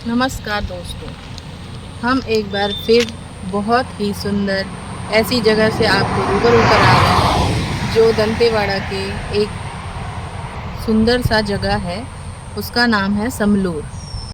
नमस्कार दोस्तों, हम एक बार फिर बहुत ही सुंदर ऐसी जगह से आपको रूबरू करा रहे हैं जो दंतेवाड़ा के एक सुंदर सा जगह है। उसका नाम है समलूर।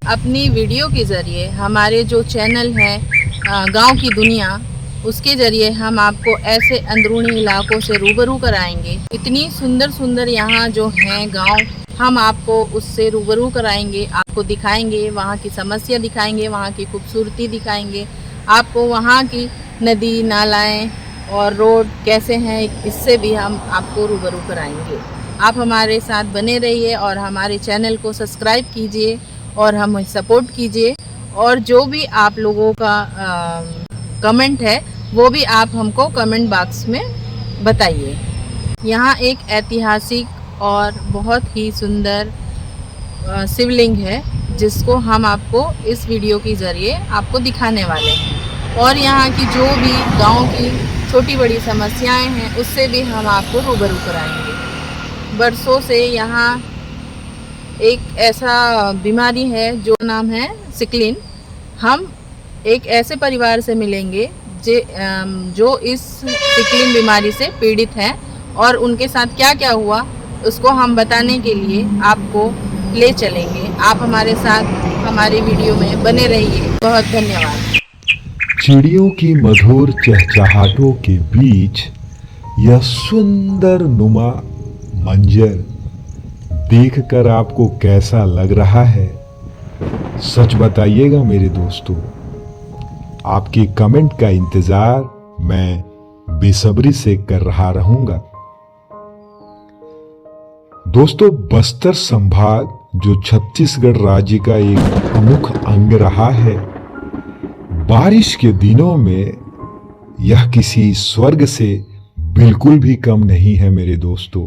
अपनी वीडियो के ज़रिए हमारे जो चैनल है गांव की दुनिया, उसके ज़रिए हम आपको ऐसे अंदरूनी इलाकों से रूबरू कराएंगे। इतनी सुंदर सुंदर यहाँ जो हैं गांव, हम आपको उससे रूबरू कराएंगे, आपको दिखाएंगे, वहाँ की समस्या दिखाएंगे, वहाँ की खूबसूरती दिखाएंगे, आपको वहाँ की नदी नालाएं और रोड कैसे हैं इससे भी हम आपको रूबरू कराएंगे। आप हमारे साथ बने रहिए और हमारे चैनल को सब्सक्राइब कीजिए और हमें सपोर्ट कीजिए। और जो भी आप लोगों का कमेंट है वो भी आप हमको कमेंट बॉक्स में बताइए। यहाँ एक ऐतिहासिक और बहुत ही सुंदर शिवलिंग है जिसको हम आपको इस वीडियो के ज़रिए आपको दिखाने वाले हैं। और यहाँ की जो भी गांव की छोटी बड़ी समस्याएं हैं उससे भी हम आपको रूबरू कराएंगे। बरसों से यहाँ एक ऐसा बीमारी है जो नाम है सिकलिन। हम एक ऐसे परिवार से मिलेंगे जो इस सिकलिन बीमारी से पीड़ित हैं और उनके साथ क्या क्या हुआ उसको हम बताने के लिए आपको ले चलेंगे। आप हमारे साथ हमारी वीडियो में बने रहिए। बहुत धन्यवाद। चिड़ियों की मधुर चहचहाटों के बीच यह सुंदर नुमा मंजर देखकर आपको कैसा लग रहा है? सच बताइएगा मेरे दोस्तों। आपके कमेंट का इंतजार मैं बेसब्री से कर रहा रहूंगा। दोस्तों, बस्तर संभाग जो छत्तीसगढ़ राज्य का एक प्रमुख अंग रहा है, बारिश के दिनों में यह किसी स्वर्ग से बिल्कुल भी कम नहीं है मेरे दोस्तों।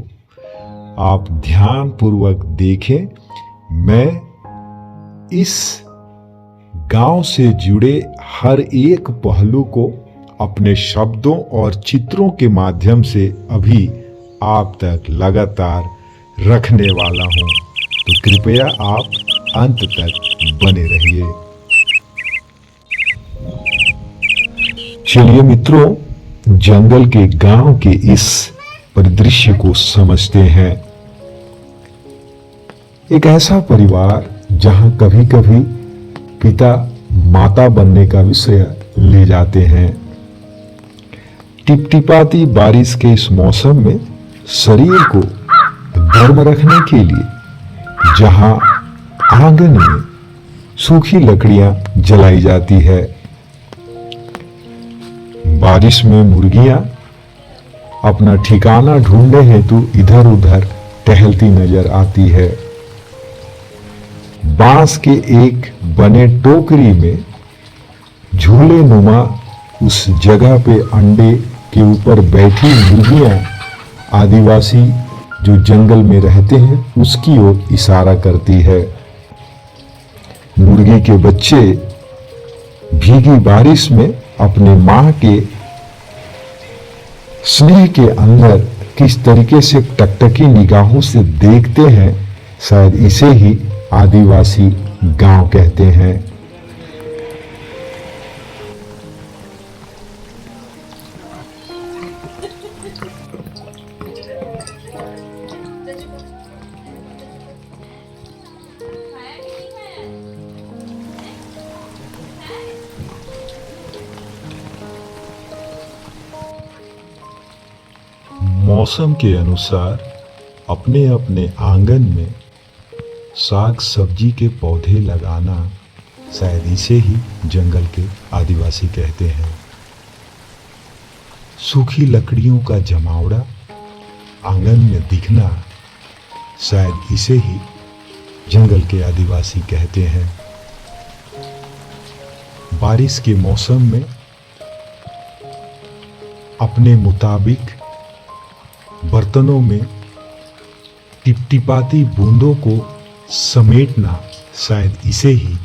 आप ध्यान पूर्वक देखें। मैं इस गांव से जुड़े हर एक पहलू को अपने शब्दों और चित्रों के माध्यम से अभी आप तक लगातार रखने वाला हूं, तो कृपया आप अंत तक बने रहिए। चलिए मित्रों, जंगल के गांव के इस परिदृश्य को समझते हैं। एक ऐसा परिवार जहां कभी कभी पिता माता बनने का विषय ले जाते हैं। टिपटिपाती बारिश के इस मौसम में शरीर को गर्म रखने के लिए जहां आंगन में सूखी लकड़ियां जलाई जाती है, बारिश में मुर्गियां अपना ठिकाना ढूंढने हेतु इधर उधर टहलती नजर आती है। बांस के एक बने टोकरी में झूले नुमा उस जगह पे अंडे के ऊपर बैठी मुर्गियां आदिवासी जो जंगल में रहते हैं उसकी ओर इशारा करती है। मुर्गी के बच्चे भीगी बारिश में अपने मां के स्नेह के अंदर किस तरीके से टकटकी निगाहों से देखते हैं, शायद इसे ही आदिवासी गांव कहते हैं। मौसम के अनुसार अपने अपने आंगन में साग सब्जी के पौधे लगाना, शायद इसे ही जंगल के आदिवासी कहते हैं। सूखी लकड़ियों का जमावड़ा आंगन में दिखना, शायद इसे ही जंगल के आदिवासी कहते हैं। बारिश के मौसम में अपने मुताबिक बर्तनों में टिपटिपाती बूंदों को समेटना, शायद इसे ही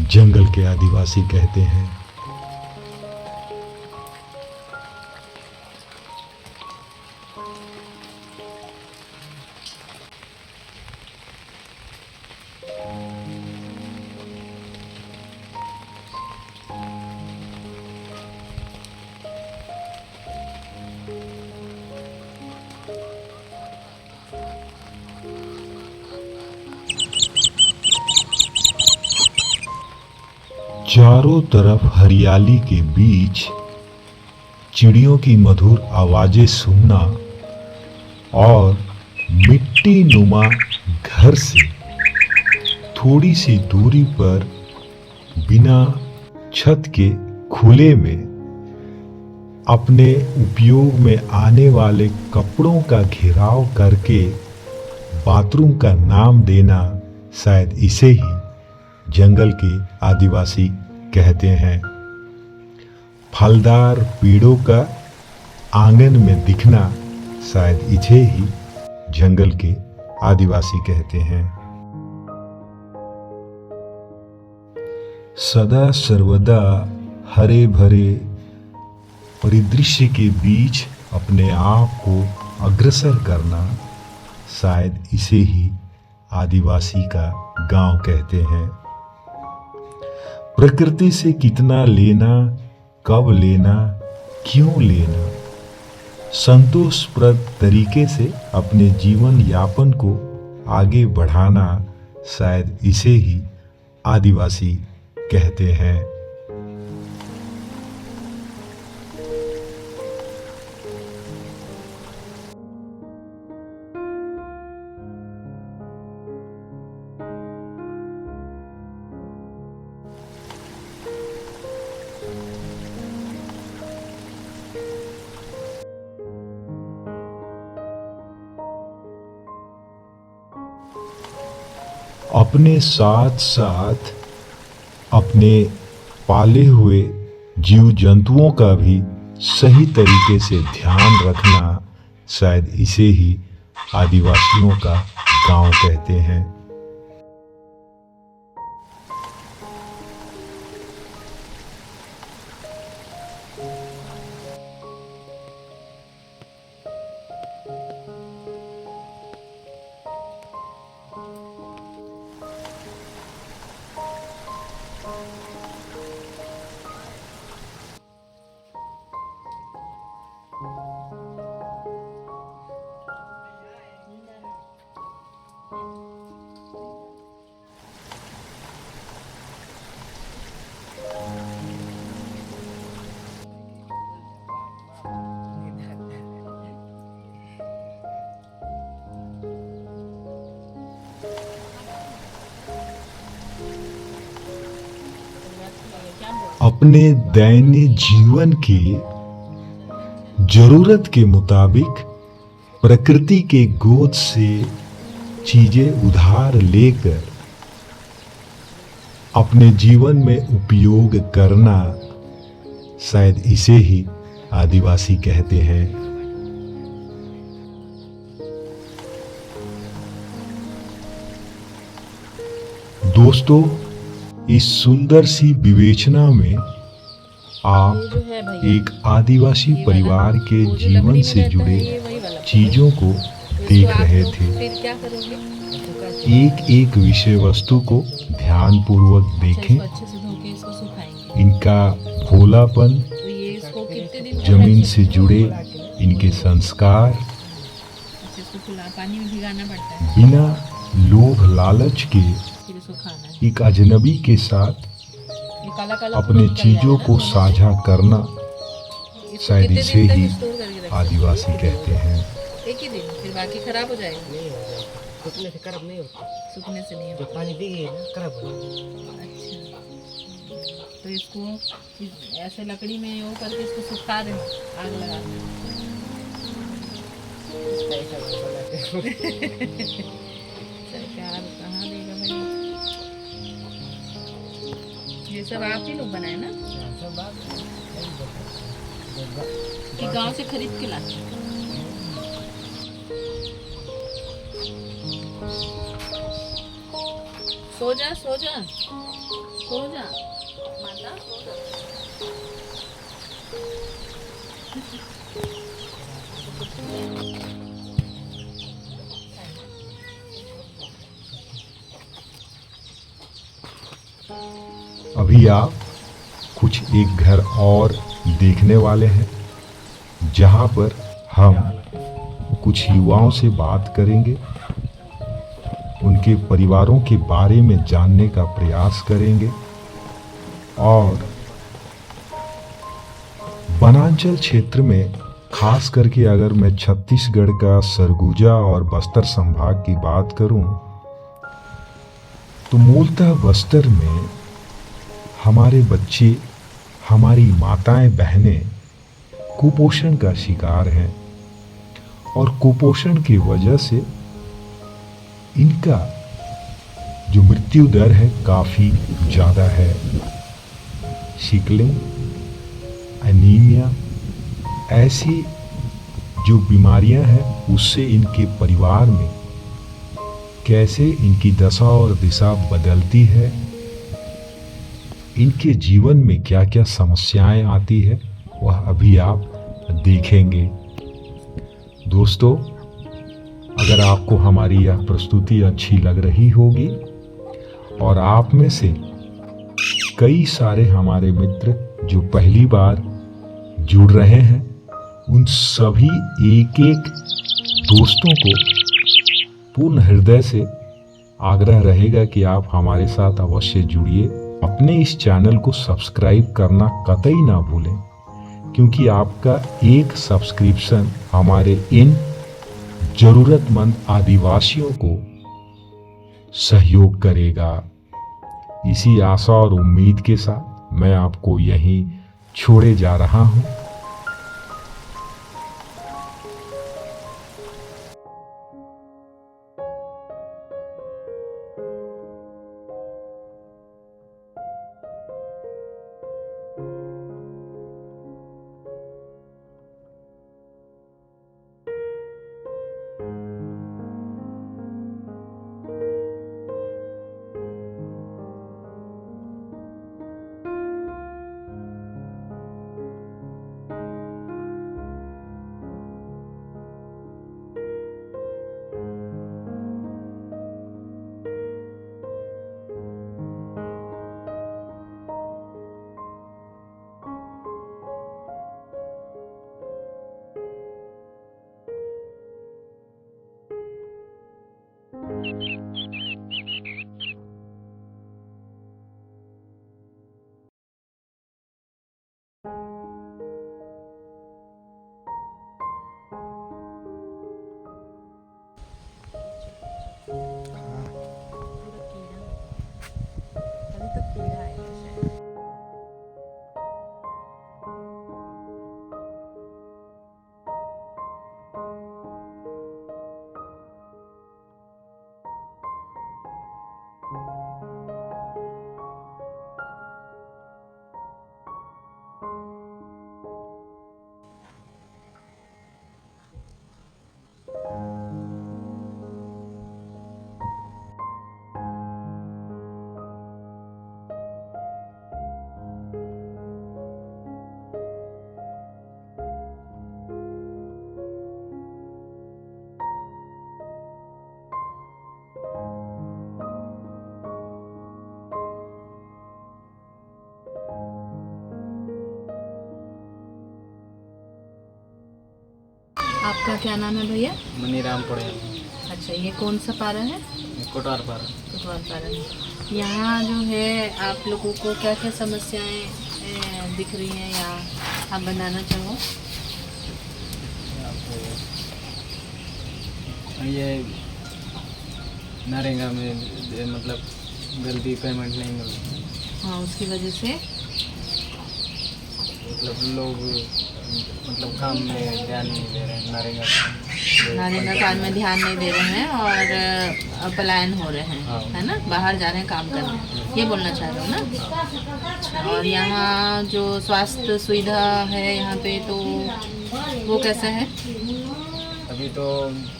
जंगल के आदिवासी कहते हैं। चारों तरफ हरियाली के बीच चिड़ियों की मधुर आवाजें सुनना और मिट्टी नुमा घर से थोड़ी सी दूरी पर बिना छत के खुले में अपने उपयोग में आने वाले कपड़ों का घेराव करके बाथरूम का नाम देना, शायद इसे ही जंगल के आदिवासी कहते हैं। फलदार पेड़ों का आंगन में दिखना, शायद इसे ही जंगल के आदिवासी कहते हैं। सदा सर्वदा हरे भरे परिदृश्य के बीच अपने आप को अग्रसर करना, शायद इसे ही आदिवासी का गांव कहते हैं। प्रकृति से कितना लेना, कब लेना, क्यों लेना, संतोषप्रद तरीके से अपने जीवन यापन को आगे बढ़ाना, शायद इसे ही आदिवासी कहते हैं। अपने साथ साथ अपने पाले हुए जीव जंतुओं का भी सही तरीके से ध्यान रखना, शायद इसे ही आदिवासियों का गांव कहते हैं। अपने दैनिक जीवन की जरूरत के मुताबिक प्रकृति के गोद से चीजें उधार लेकर अपने जीवन में उपयोग करना, शायद इसे ही आदिवासी कहते हैं। दोस्तों, इस सुंदर सी विवेचना में आप एक आदिवासी परिवार के जीवन से जुड़े चीजों को देख रहे थे। एक एक विषय वस्तु को ध्यानपूर्वक देखें, इनका भोलापन, जमीन से जुड़े इनके संस्कार, बिना लोभ लालच के एक अजनबी के साथ अपने चीजों को साझा करना, शायद इसे ही आदिवासी कहते हैं। एक ही दिन, फिर बाकी खराब हो जाएगा। सूखने से खराब नहीं होता। सूखने से नहीं जो होता। पानी भीगे ना खराब हो जाता। अच्छा, तो इसको ऐसे लकड़ी में वो करके इसको सुखा देना, आग लगा देना। ऐसा बनाते सरकार कहाँ देगा भाई? ये सब आप ही लोग बनाए ना, हैं। सब बात कि गांव से खरीद के लाते हैं? सो जा सो जा सो जा माता, सो जा। अभी आप कुछ एक घर और देखने वाले हैं, जहां पर हम कुछ युवाओं से बात करेंगे, उनके परिवारों के बारे में जानने का प्रयास करेंगे। और वनांचल क्षेत्र में खास करके अगर मैं छत्तीसगढ़ का सरगुजा और बस्तर संभाग की बात करूं तो मूलतः बस्तर में हमारे बच्चे, हमारी माताएं बहनें कुपोषण का शिकार हैं और कुपोषण की वजह से इनका जो मृत्यु दर है काफी ज्यादा है। सिकलिंग, एनीमिया ऐसी जो बीमारियां हैं उससे इनके परिवार में कैसे इनकी दशा और दिशा बदलती है, इनके जीवन में क्या क्या समस्याएं आती है वह अभी आप देखेंगे। दोस्तों, अगर आपको हमारी यह प्रस्तुति अच्छी लग रही होगी और आप में से कई सारे हमारे मित्र जो पहली बार जुड़ रहे हैं उन सभी एक एक दोस्तों को पूर्ण हृदय से आग्रह रहेगा कि आप हमारे साथ अवश्य जुड़िए। अपने इस चैनल को सब्सक्राइब करना कतई ना भूलें, क्योंकि आपका एक सब्सक्रिप्शन हमारे इन जरूरतमंद आदिवासियों को सहयोग करेगा। इसी आशा और उम्मीद के साथ मैं आपको यहीं छोड़े जा रहा हूं। आपका क्या नाम है भैया? मनीराम पड़े अच्छा, ये कौन सा पारा है? कोटार पर कोतवाल पारा है। यहाँ जो है आप लोगों को क्या क्या समस्याएं दिख रही हैं या आप बनाना चाहो? ये नरेगा में मतलब जल्दी पेमेंट नहीं मिल रही। हाँ, उसकी वजह से मतलब लोग मतलब काम में ध्यान नहीं दे रहे हैं। नरेगा काम में ध्यान नहीं दे रहे हैं और पलायन हो रहे हैं, हाँ। है ना, बाहर जा रहे हैं काम करने, ये बोलना चाह रहे हो ना? अच्छा, और यहाँ जो स्वास्थ्य सुविधा है यहाँ पे तो वो कैसा है? अभी तो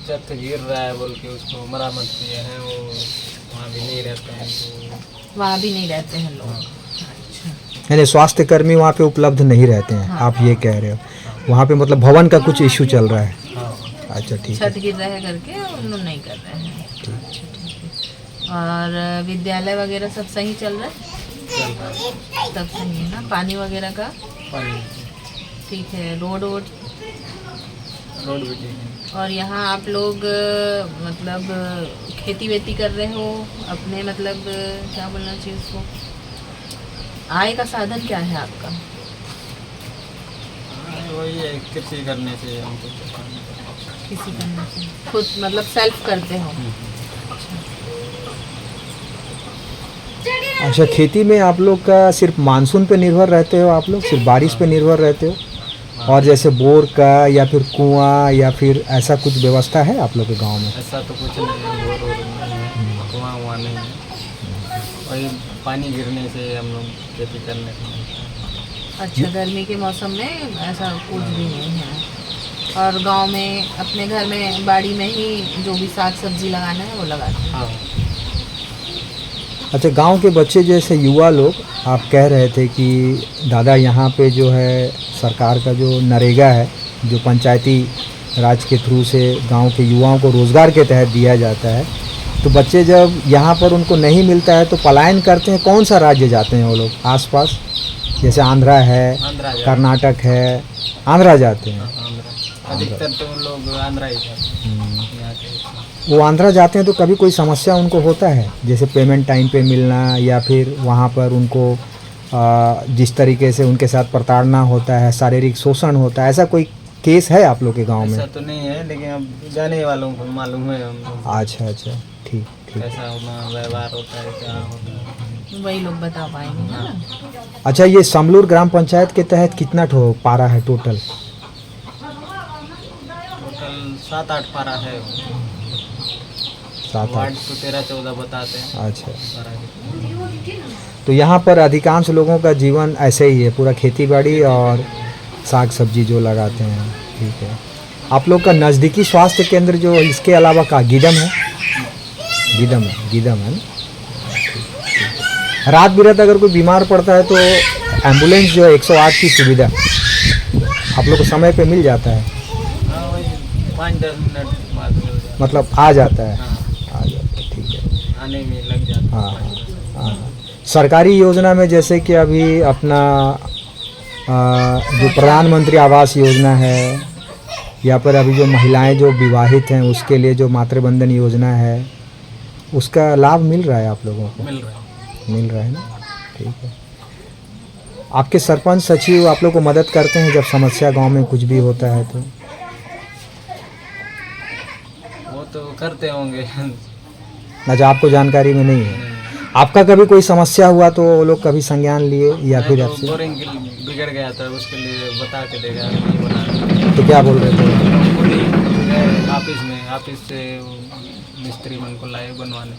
छत गिर रहा है बोल के उसको मरम्मत किए हैं, वो वहाँ भी नहीं रहते हैं तो वहाँ भी नहीं रहते हैं लोग। यानी स्वास्थ्य कर्मी वहाँ पे उपलब्ध नहीं रहते हैं, हाँ। आप ये कह रहे हो? वहाँ पे मतलब भवन का कुछ इशू चल रहा है? अच्छा, ठीक है। छत गिर रहा है करके उन लोग नहीं कर रहे हैं। अच्छा, ठीक है। और विद्यालय वगैरह सब सही चल रहा है? चल रहा है। सब सही है ना? पानी वगैरह का पानी ठीक है? रोड रोड भी ठीक है। और यहाँ आप लोग मतलब खेती वेती कर रहे हो अपने, मतलब क्या बोलना चाहिए उसको, आय का साधन क्या है आपका? वही है, कृषि करने से हमको किसी करने से खुद मतलब सेल्फ करते हो? अच्छा, खेती में आप लोग का सिर्फ मानसून पे निर्भर रहते हो, आप लोग सिर्फ बारिश पे निर्भर रहते हो? और जैसे बोर का या फिर कुआं या फिर ऐसा कुछ व्यवस्था है आप लोग के गांव में? ऐसा तो कुछ नहीं है, बोर वोर नहीं है, कुआं वुआं नहीं है। वही पानी गिरने से हम लोग खेती करने को मिलता है। अच्छा, गर्मी के मौसम में ऐसा कुछ भी नहीं है। और गांव में अपने घर में बाड़ी में ही जो भी साग सब्जी लगाना है वो लगाते हैं। हाँ, अच्छा, गांव के बच्चे जैसे युवा लोग, आप कह रहे थे कि दादा यहाँ पे जो है सरकार का जो नरेगा है, जो पंचायती राज के थ्रू से गांव के युवाओं को रोज़गार के तहत दिया जाता है, तो बच्चे जब यहाँ पर उनको नहीं मिलता है तो पलायन करते हैं। कौन सा राज्य जाते हैं वो लोग आसपास? जैसे आंध्रा है, आंध्रा जाते कर्नाटक है, आंध्रा जाते हैं। आंध्रा अधिकतर तो उन लोग आंध्रा ही जाते हैं यहाँ के। वो आंध्रा जाते हैं तो कभी कोई समस्या उनको होता है, जैसे पेमेंट टाइम पे मिलना या फिर वहाँ पर उनको जिस तरीके से उनके साथ प्रताड़ना होता है, शारीरिक शोषण होता है, ऐसा कोई केस है आप लोग के गांव में? ऐसा तो नहीं है, लेकिन अब जाने वालों को मालूम है हमको अच्छा अच्छा, ठीक ठीक। कैसा वहाँ व्यवहार होता है, क्या होता है। वही लोग बता पाएंगे ना। अच्छा, ये समलूर ग्राम पंचायत के तहत कितना पारा है टोटल? टोटल 7-8 पारा है। 7-8। वार्ड तो 13-14 बताते हैं। अच्छा, पारा के। तो यहाँ पर अधिकांश लोगों का जीवन ऐसे ही है, पूरा खेती बाड़ी और साग सब्जी जो लगाते हैं। ठीक है। आप लोग का नज़दीकी स्वास्थ्य केंद्र जो इसके अलावा का गीदम है? गीदम है ना? रात बिरात अगर कोई बीमार पड़ता है तो एम्बुलेंस जो है 108 की सुविधा आप लोग को समय पे मिल जाता है? हाँ, वही 5-10 मिनट बाद मिल जाता है। मतलब आ जाता है? हाँ, आ जाता है, ठीक है। आने में लग जाता है। हाँ हाँ। सरकारी योजना में जैसे कि अभी अपना जो प्रधानमंत्री आवास योजना है, या फिर अभी जो महिलाएं जो विवाहित हैं उसके लिए जो मातृबंधन योजना है, उसका लाभ मिल रहा है आप लोगों को? मिल रहा है। मिल रहा है ना? ठीक है। आपके सरपंच सचिव आप लोग को मदद करते हैं जब समस्या गांव में कुछ भी होता है तो? वो तो करते होंगे। अच्छा, आपको जानकारी में नहीं है? आपका कभी कोई समस्या हुआ तो वो लोग कभी संज्ञान लिए या फिर तो आपसे? बोरिंग बिगड़ गया था, उसके लिए बता के देगा, नहीं बना। तो क्या बोल रहे थे? ऑफिस से वो मिस्त्री मन को लाए बनवाने।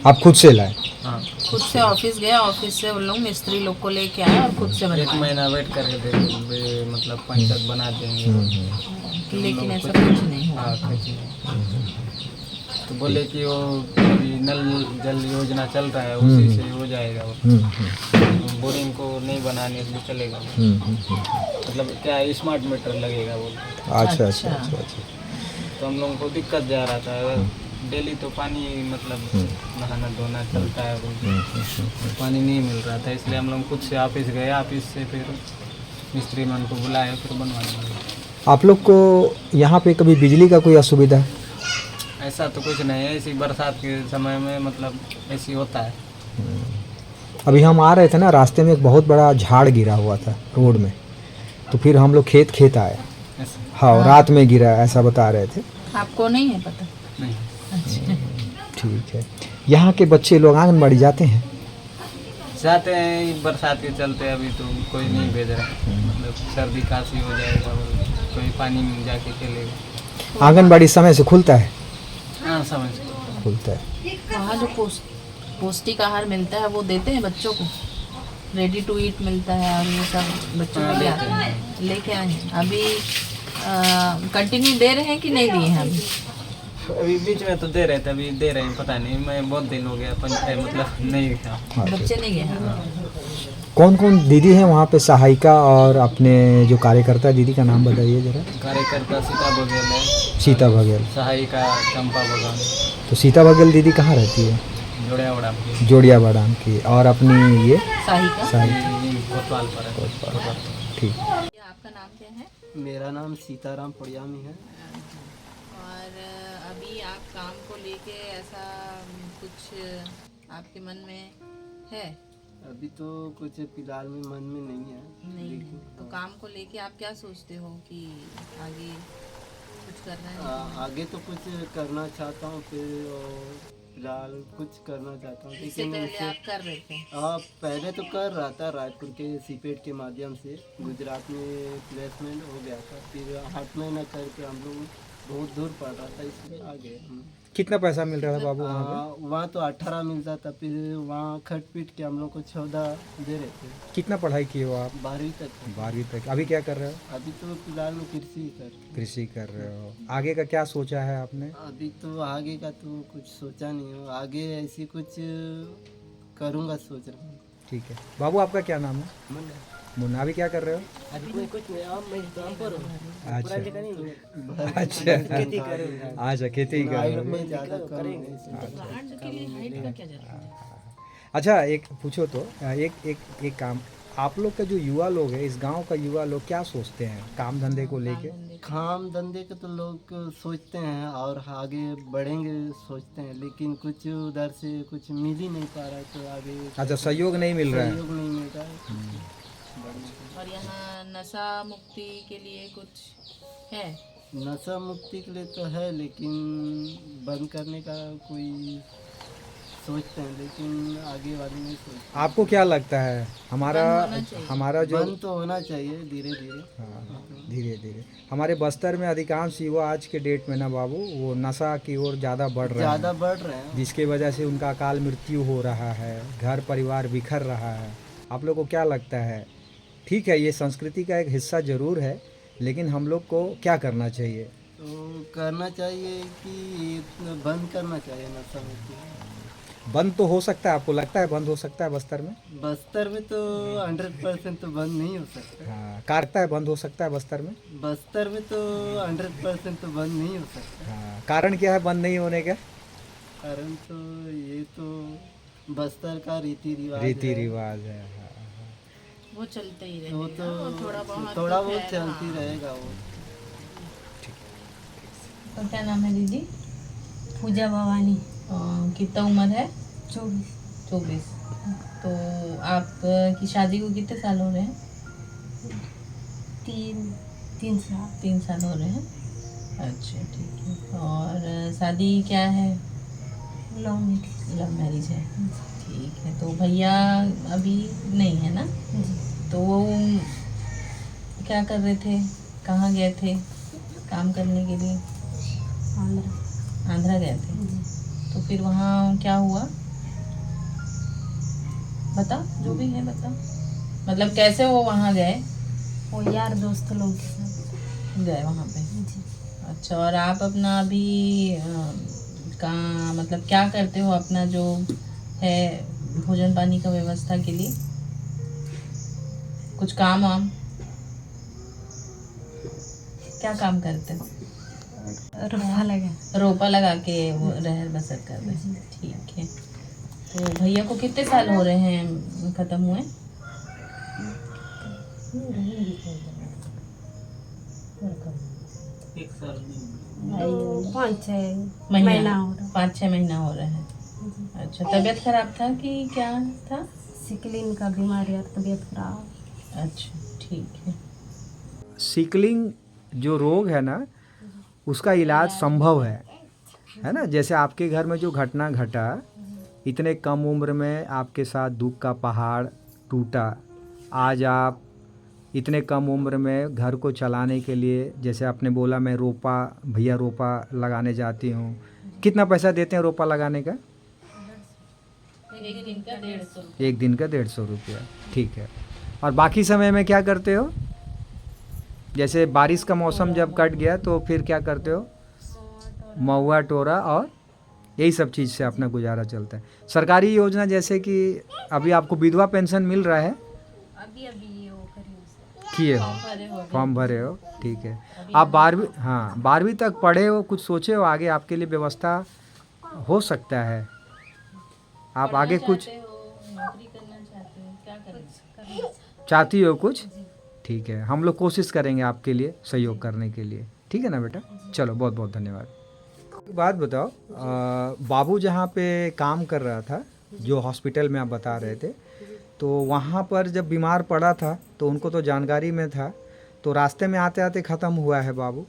आप खुद से लाए? हाँ, खुद से ऑफिस गया, ऑफिस से उन लोग मिस्त्री लोग को लेके आए और खुद से 1 बनवाए। महीना वेट करके देखे, मतलब पंचायत बना देंगे। लेकिन ऐसा कुछ नहीं हुआ। हाँ, कुछ नहीं। तो बोले कि वो अभी नल जल योजना चल रहा है, उसी से हो जाएगा वो। बोरिंग को नहीं बनाने के लिए चलेगा। मतलब क्या स्मार्ट मीटर लगेगा वो। अच्छा अच्छा अच्छा अच्छा। तो हम लोगों को दिक्कत जा रहा था, डेली तो पानी मतलब नहाना धोना चलता है, पानी नहीं मिल रहा था, इसलिए हम लोग खुद से ऑफिस गए, ऑफिस से फिर मिस्त्री मन को बुलाए, फिर बनवाने लगे। आप लोग को यहाँ पे कभी बिजली का कोई असुविधा? ऐसा तो कुछ नहीं है, इसी बरसात के समय में मतलब ऐसी होता है। अभी हम आ रहे थे ना, रास्ते में एक बहुत बड़ा झाड़ गिरा हुआ था रोड में, तो फिर हम लोग खेत आए। ऐसा हाँ, रात में गिरा ऐसा बता रहे थे। आपको नहीं है पता? नहीं। अच्छा। ठीक है। यहाँ के बच्चे लोग आंगनबाड़ी जाते हैं? जाते हैं, बरसात के चलते अभी तो कोई नहीं भेज रहा है। मतलब सर्दी खांसी हो जाएगा, कोई पानी में जाके खेलेगा। आंगनबाड़ी समय से खुलता है? हाँ, समझ खुलता है। वहाँ जो पौष्टिक आहार मिलता है वो देते हैं बच्चों को? रेडी टू ईट मिलता है और ये सब बच्चों को लेके आए हैं। अभी कंटिन्यू दे रहे हैं कि नहीं दिए हैं अभी? अभी बीच में तो दे रहे थे, अभी दे रहे हैं, पता नहीं, मैं बहुत दिन हो गया मतलब नहीं था। बच्चे नहीं गए हैं? कौन कौन दीदी हैं वहाँ पे सहायिका, और अपने जो कार्यकर्ता दीदी का नाम बताइए जरा। कार्यकर्ता सीता बघेल है। सीता बघेल। सहायिका चंपा बघेल। तो सीता बघेल दीदी कहाँ रहती है? जोड़िया बाड़ाम की। और अपनी ये सहायिका कोतवाल पर है। ठीक। आपका नाम क्या है? मेरा नाम सीताराम पड़ियामी है। और अभी आप काम को लेके ऐसा कुछ आपके मन में है? अभी तो कुछ फिलहाल में मन में नहीं है। नहीं है। लेकिन तो काम को लेके आप क्या सोचते हो कि आगे कुछ करना है? आगे तो कुछ करना चाहता हूँ, फिर फिलहाल कुछ करना चाहता हूँ, इससे लेकिन पहले आप कर रहे थे? पहले तो कर रहा था रायपुर के सीपेट के माध्यम से, गुजरात में प्लेसमेंट हो गया था, फिर 8 महीना करके हम लोग बहुत दूर पड़ रहा था, इसलिए आ गए हम। कितना पैसा मिल रहा था बाबू वहाँ पे? वहाँ तो 18 मिलता था, फिर वहाँ खट पीट के हम लोग को 14 दे रहे थे। कितना पढ़ाई किए हो आप? 12वीं तक था। 12वीं तक। अभी क्या कर रहे हो? अभी तो फिलहाल में कृषि ही कर रहे हैं। कृषि कर रहे हो। आगे का क्या सोचा है आपने? अभी तो आगे का तो कुछ सोचा नहीं हो, आगे ऐसी कुछ करूँगा सोच रहा हूँ। ठीक है। बाबू आपका क्या नाम है? मुन्ना। अभी क्या कर रहे हो? अभी कोई कुछ नहीं, अब मैं काम पर हूँ। अच्छा नहीं अच्छा खेती करूँगा। अच्छा, खेती कर रहे हो। में ज़्यादा करेंगे। अच्छा, एक पूछो तो एक काम, आप लोग का जो युवा लोग है, इस गांव का युवा लोग क्या सोचते हैं काम धंधे को लेके? काम धंधे के तो लोग सोचते हैं और आगे बढ़ेंगे सोचते हैं, लेकिन कुछ उधर से कुछ मिल ही नहीं पा रहा है, तो आगे अच्छा, सहयोग नहीं मिल रहा है। सहयोग नहीं मिल रहा है। और यहाँ नशा मुक्ति के लिए कुछ है? नशा मुक्ति के लिए तो है, लेकिन बंद करने का कोई सोचते हैं, लेकिन आगे वाले नहीं सोचते। आपको क्या लगता है हमारा बंद होना चाहिए। हमारा जो बंद तो होना चाहिए धीरे धीरे। हाँ, धीरे धीरे हमारे बस्तर में अधिकांश युवा आज के डेट में ना बाबू, वो नशा की ओर ज़्यादा बढ़ रहे ज़्यादा हैं, बढ़ रहे हैं। जिसकी वजह से उनका अकाल मृत्यु हो रहा है, घर परिवार बिखर रहा है। आप लोग को क्या लगता है? ठीक है, ये संस्कृति का एक हिस्सा ज़रूर है, लेकिन हम लोग को क्या करना चाहिए? तो करना चाहिए कि बंद करना चाहिए नशा मुक्ति। बंद तो हो सकता है, आपको लगता है बंद हो सकता है बस्तर में? बस्तर में तो 100% तो बंद नहीं हो सकता। हाँ, कारता है बंद हो सकता है बस्तर में? बस्तर में तो 100% तो बंद नहीं हो सकता। हाँ, कारण क्या है बंद नहीं होने का? कारण तो ये तो बस्तर का रीति रिवाज है। हाँ, वो चलते ही वो रहेगा, तो वो थोड़ा तो बहुत खैर, चलती हाँ। रहेगा वो। तो क्या नाम है दीदी? पूजा भवानी। कितना उम्र है? 24। 24। तो आप की शादी को कितने साल हो रहे हैं? 3 साल। 3 साल हो रहे हैं। अच्छा, ठीक है। और शादी क्या है? Love marriage. लव मैरिज है। ठीक है। तो भैया अभी नहीं है ना? तो वो क्या कर रहे थे? कहाँ गए थे काम करने के लिए? आंध्रा गए थे। तो फिर वहाँ क्या हुआ? बता, जो भी है बता। मतलब कैसे वो वहाँ गए? वो यार दोस्त लोग के साथ गए वहाँ पे। जी। अच्छा, और आप अपना अभी कहाँ, मतलब क्या करते हो अपना जो है भोजन पानी का व्यवस्था के लिए? कुछ काम वाम क्या काम करते हो? रोपा लगा के वो रहर बसर कर रहे हैं। ठीक है। तो भैया को कितने साल हो रहे हैं खत्म हुए? एक साल में 5-6 महीना हो रहा। 5-6 महीना हो रहे हैं। अच्छा, तबीयत खराब था कि क्या था? सिकलिन का बीमारी और तबीयत खराब। अच्छा, ठीक है। सिकलिंग जो रोग है ना, उसका इलाज संभव है ना? जैसे आपके घर में जो घटना घटा, इतने कम उम्र में आपके साथ दुख का पहाड़ टूटा, आज आप इतने कम उम्र में घर को चलाने के लिए, जैसे आपने बोला मैं भैया रोपा लगाने जाती हूँ, कितना पैसा देते हैं रोपा लगाने का? एक दिन का 150। एक दिन का 150 रुपया। ठीक है। और बाकी समय में क्या करते हो? जैसे बारिश का मौसम जब कट गया तो फिर क्या करते हो? महुआ टोरा और यही सब चीज़ से अपना गुजारा चलता है। सरकारी योजना जैसे कि अभी आपको विधवा पेंशन मिल रहा है? अभी वो करी किए हो, फॉर्म भरे हो? ठीक है। आप 12वीं तक पढ़े हो, कुछ सोचे हो आगे आपके लिए व्यवस्था हो सकता है? आप आगे कुछ नौकरी करना चाहते हो? क्या करना चाहती हो कुछ? ठीक है, हम लोग कोशिश करेंगे आपके लिए सहयोग करने के लिए। ठीक है ना बेटा? चलो, बहुत बहुत धन्यवाद। एक बात बताओ, बाबू जहाँ पे काम कर रहा था, जो हॉस्पिटल में आप बता रहे थे, तो वहाँ पर जब बीमार पड़ा था तो उनको तो जानकारी में था, तो रास्ते में आते आते ख़त्म हुआ है बाबू।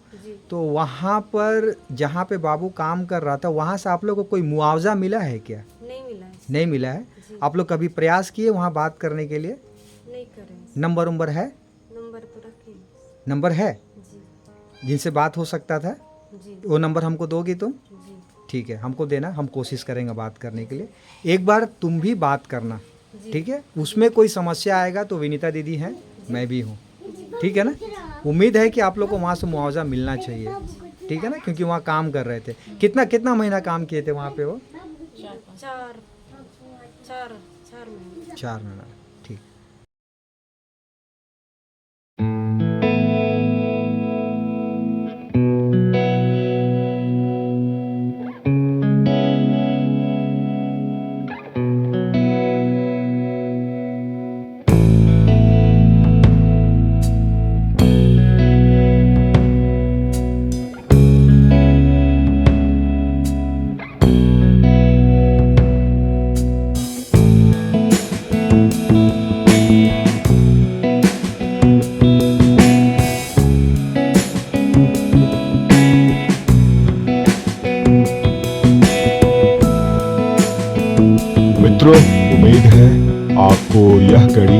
तो वहाँ पर जहाँ पे बाबू काम कर रहा था वहाँ से आप लोग को कोई मुआवजा मिला है क्या? नहीं मिला है। नहीं मिला है। आप लोग कभी प्रयास किए वहाँ बात करने के लिए? नहीं करे। नंबर है? नंबर तो रखे। नंबर है जी जिनसे बात हो सकता था? जी वो नंबर हमको दोगी तुम? जी ठीक है, हमको देना, हम कोशिश करेंगे बात करने के लिए। एक बार तुम भी बात करना, ठीक है? उसमें कोई समस्या आएगा तो विनीता दीदी हैं, मैं भी हूँ, ठीक है ना? उम्मीद है कि आप लोग को वहाँ से मुआवजा मिलना चाहिए, ठीक है ना? क्योंकि वहाँ काम कर रहे थे। कितना महीना काम किए थे वहाँ पे वो? 4 महीना। ठीक। मित्रों, उम्मीद है आपको यह कड़ी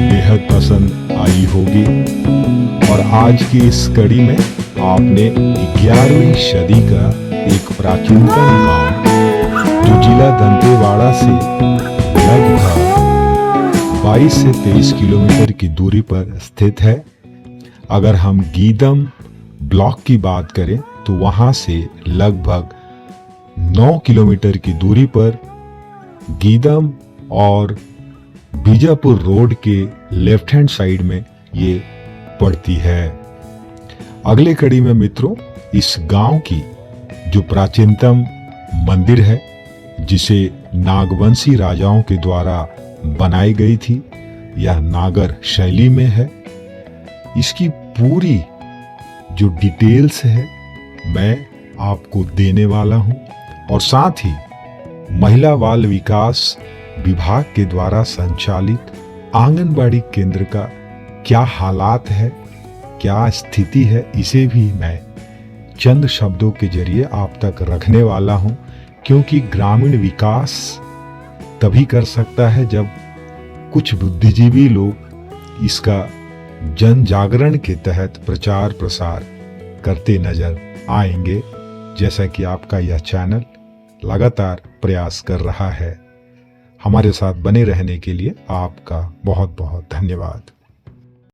बेहद पसंद आई होगी और आज की इस कड़ी में आपने 11वीं सदी का एक प्राचीनतम गांव जो जिला दंतेवाड़ा से लगभग 22 से 23 किलोमीटर की दूरी पर स्थित है। अगर हम गीदम ब्लॉक की बात करें तो वहां से लगभग 9 किलोमीटर की दूरी पर गीदम और बीजापुर रोड के लेफ्ट हैंड साइड में ये पड़ती है। अगले कड़ी में मित्रों, इस गांव की जो प्राचीनतम मंदिर है जिसे नागवंशी राजाओं के द्वारा बनाई गई थी, यह नागर शैली में है। इसकी पूरी जो डिटेल्स है मैं आपको देने वाला हूं और साथ ही महिला बाल विकास विभाग के द्वारा संचालित आंगनबाड़ी केंद्र का क्या हालात है, क्या स्थिति है, इसे भी मैं चंद शब्दों के जरिए आप तक रखने वाला हूं, क्योंकि ग्रामीण विकास तभी कर सकता है जब कुछ बुद्धिजीवी लोग इसका जन जागरण के तहत प्रचार प्रसार करते नजर आएंगे, जैसा कि आपका यह चैनल लगातार प्रयास कर रहा है। हमारे साथ बने रहने के लिए आपका बहुत बहुत धन्यवाद।